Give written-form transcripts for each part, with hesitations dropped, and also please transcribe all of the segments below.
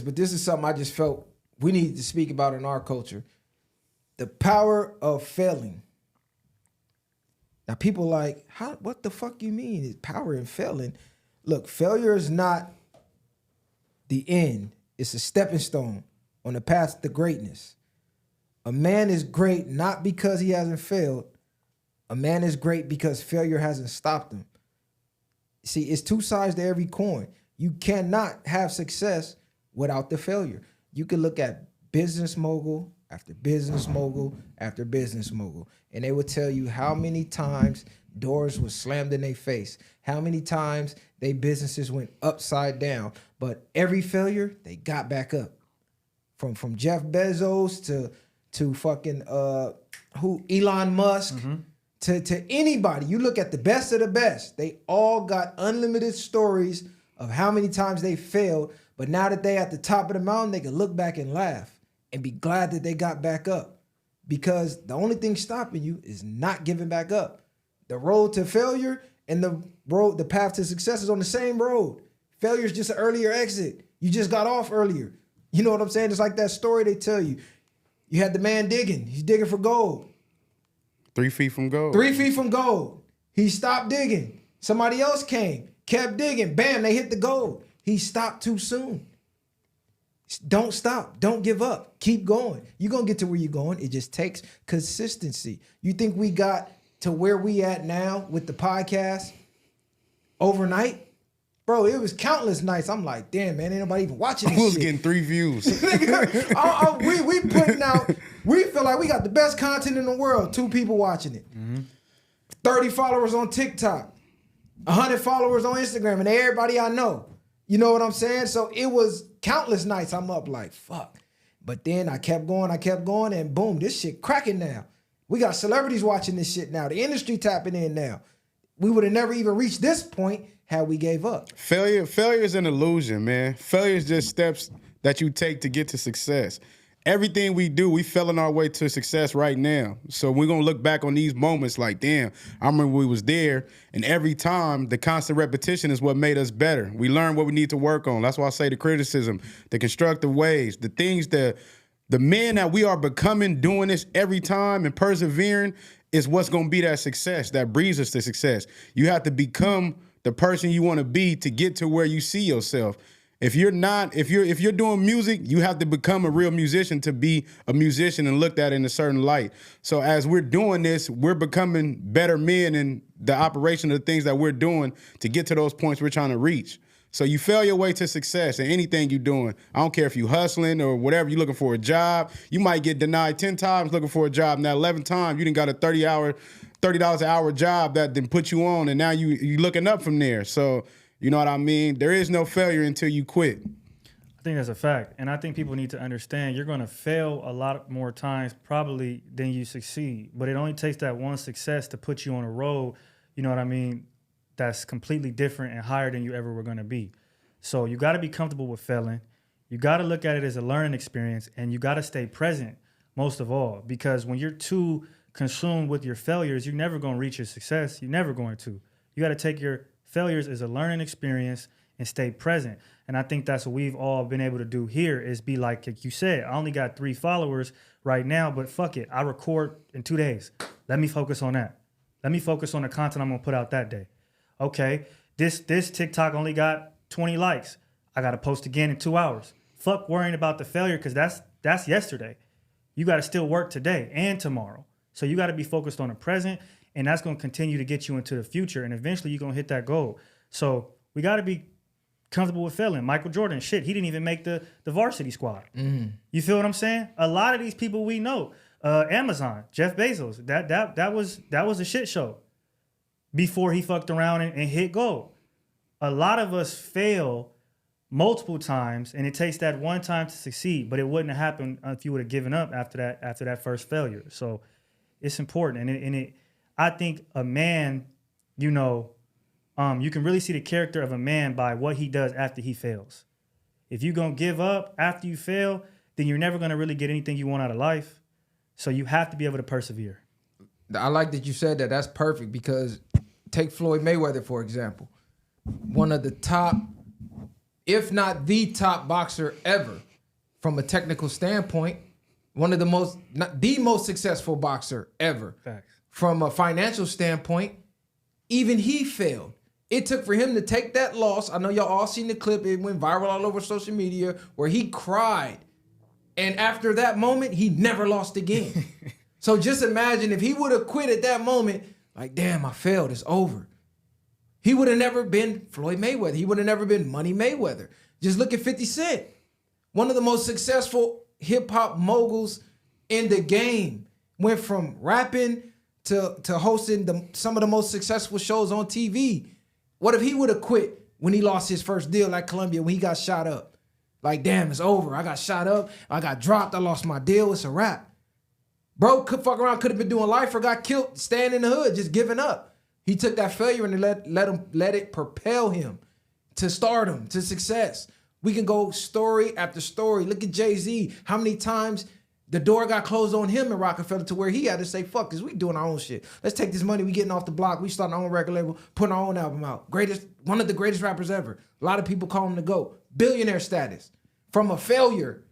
But this is something I just felt we need to speak about in our culture. The power of failing. Now people like, what the fuck you mean? Is power in failing? Look, failure is not the end. It's a stepping stone on the path to greatness. A man is great not because he hasn't failed. A man is great because failure hasn't stopped him. See, it's two sides to every coin. You cannot have success without the failure. You can look at business mogul after business mogul after business mogul, and they will tell you how many times doors were slammed in their face, how many times their businesses went upside down, but every failure, they got back up. From Jeff Bezos to fucking Elon Musk, to anybody. You look at the best of the best. They all got unlimited stories of how many times they failed, but now that they at the top of the mountain, they can look back and laugh and be glad that they got back up, because the only thing stopping you is not giving back up. The road to failure and the path to success is on the same road. Failure is just an earlier exit. You just got off earlier. You know what I'm saying? It's like that story they tell you. You had the man digging. He's digging for gold. 3 feet from gold. 3 feet from gold. He stopped digging. Somebody else came, kept digging. Bam, they hit the gold. He stopped too soon. Don't stop. Don't give up. Keep going. You're going to get to where you're going. It just takes consistency. You think we got to where we at now with the podcast overnight? Bro, it was countless nights. I'm like, damn, man, ain't nobody even watching this I was shit. getting 3 views. we putting out, we feel like we got the best content in the world. 2 people watching it. 30 followers on TikTok. 100 followers on Instagram, and everybody I know. You know what I'm saying? So it was countless nights I'm up like, fuck. But then I kept going, and boom, this shit cracking now. We got celebrities watching this shit now. The industry tapping in now. We would have never even reached this point had we gave up. Failure is an illusion, man. Failure is just steps that you take to get to success. Everything we do, we fell on our way to success right now. So we're going to look back on these moments like, damn, I remember we was there. And every time, the constant repetition is what made us better. We learned what we need to work on. That's why I say the criticism, the constructive ways, the things that the men that we are becoming doing this every time and persevering is what's going to be that success, that breeds us to success. You have to become the person you want to be to get to where you see yourself. If you're doing music, you have to become a real musician to be a musician and looked at in a certain light. So as we're doing this, we're becoming better men in the operation of the things that we're doing to get to those points we're trying to reach. So you fail your way to success in anything you're doing. I don't care if you're hustling or whatever, you're looking for a job. You might get denied 10 times looking for a job. Now 11th time, you done got a $30 an hour job that then put you on, and now you looking up from there. So you know what I mean? There is no failure until you quit. I think that's a fact. And I think people need to understand you're going to fail a lot more times probably than you succeed. But it only takes that one success to put you on a road, you know what I mean, that's completely different and higher than you ever were going to be. So you got to be comfortable with failing. You got to look at it as a learning experience, and you got to stay present most of all, because when you're too consumed with your failures, you're never going to reach your success. You're never going to. You got to take your failures as a learning experience and stay present. And I think that's what we've all been able to do here is be like you said, I only got 3 followers right now, but fuck it. I record in 2 days. Let me focus on that. Let me focus on the content I'm going to put out that day. Okay, this TikTok only got 20 likes. I got to post again in 2 hours. Fuck worrying about the failure, because that's yesterday. You got to still work today and tomorrow. So you got to be focused on the present, and that's going to continue to get you into the future, and eventually you're going to hit that goal. So we got to be comfortable with failing. Michael Jordan, shit, he didn't even make the varsity squad. You feel what I'm saying? A lot of these people we know, Amazon, Jeff Bezos, that was a shit show before he fucked around and hit gold. A lot of us fail multiple times, and it takes that one time to succeed, but it wouldn't have happened if you would have given up after that first failure. So it's important. And I think a man, you know, you can really see the character of a man by what he does after he fails. If you're going to give up after you fail, then you're never going to really get anything you want out of life. So you have to be able to persevere. I like that you said that. That's perfect, because take Floyd Mayweather, for example. One of the top if not the top boxer ever from a technical standpoint. One of the most, not the most successful boxer ever. Facts. From a financial standpoint, even he failed. It took for him to take that loss. I know y'all all seen the clip. It went viral all over social media where he cried. And after that moment, he never lost again. So just imagine if he would have quit at that moment, like, damn, I failed. It's over. He would have never been Floyd Mayweather. He would have never been Money Mayweather. Just look at 50 Cent. One of the most successful hip-hop moguls in the game. Went from rapping to hosting some of the most successful shows on TV. What if he would have quit when he lost his first deal at Columbia, when he got shot up? Like, damn, it's over. I got shot up. I got dropped. I lost my deal. It's a wrap. Bro, could have been doing life or got killed staying in the hood, just giving up. He took that failure and let it propel him to stardom, to success. We can go story after story. Look at Jay-Z. How many times the door got closed on him in Rockefeller to where he had to say, fuck this, we doing our own shit. Let's take this money, we getting off the block, we starting our own record label, putting our own album out. One of the greatest rappers ever. A lot of people call him the GOAT. Billionaire status. From a failure.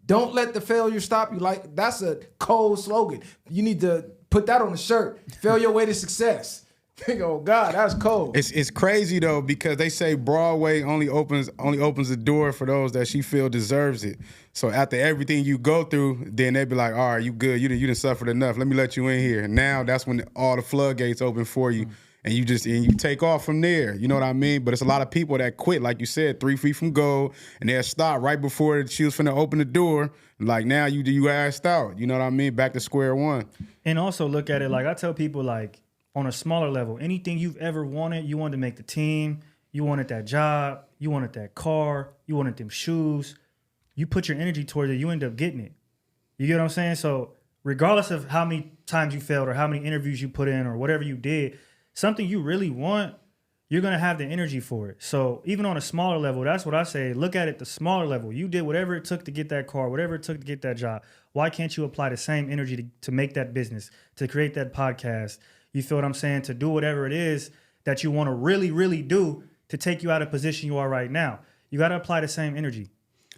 Don't let the failure stop you. Like, that's a cold slogan. You need to put that on a shirt. Fail your way to success. Oh God, that's cold. It's crazy though, because they say Broadway only opens the door for those that she feel deserves it. So after everything you go through, then they be like, all right, you good, you done suffered enough. Let me let you in here. And now that's when all the floodgates open for you. And you take off from there. You know what I mean? But it's a lot of people that quit, like you said, 3 feet from goal, and they'll stop right before she was finna open the door. Like, now you asked out. You know what I mean? Back to square one. And also look at it like I tell people, like, on a smaller level, anything you've ever wanted, you wanted to make the team, you wanted that job, you wanted that car, you wanted them shoes, you put your energy towards it, you end up getting it. You get what I'm saying? So regardless of how many times you failed or how many interviews you put in or whatever you did, something you really want, you're going to have the energy for it. So even on a smaller level, that's what I say. Look at it the smaller level. You did whatever it took to get that car, whatever it took to get that job. Why can't you apply the same energy to make that business, to create that podcast? You feel what I'm saying? To do whatever it is that you want to really, really do to take you out of position you are right now. You got to apply the same energy.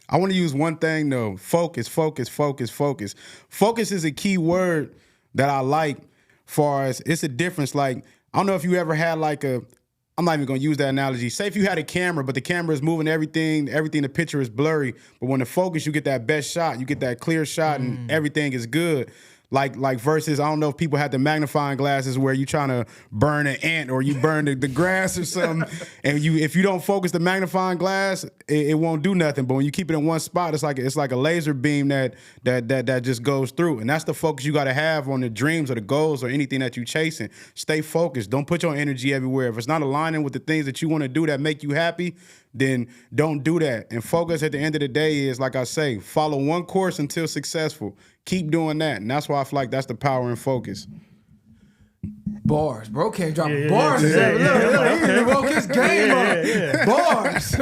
I want to use one thing though. Focus, focus, focus, focus. Focus is a key word that I like, far as it's a difference. Like, I don't know if you ever had like I'm not even going to use that analogy. Say if you had a camera, but the camera is moving everything, the picture is blurry. But when the focus, you get that best shot. You get that clear shot and everything is good. Like versus, I don't know if people had the magnifying glasses where you trying to burn an ant or you burn the grass or something, and if you don't focus the magnifying glass, it won't do nothing. But when you keep it in one spot, it's like a laser beam that just goes through. And that's the focus you got to have on the dreams or the goals or anything that you chasing. Stay focused. Don't put your energy everywhere. If it's not aligning with the things that you want to do that make you happy, then don't do that. And focus at the end of the day is, like I say, follow one course until successful. Keep doing that. And that's why I feel like that's the power in focus. Bars. Bro can't drop Yeah, bars. yeah, Look, he broke his game up. Yeah. Bars.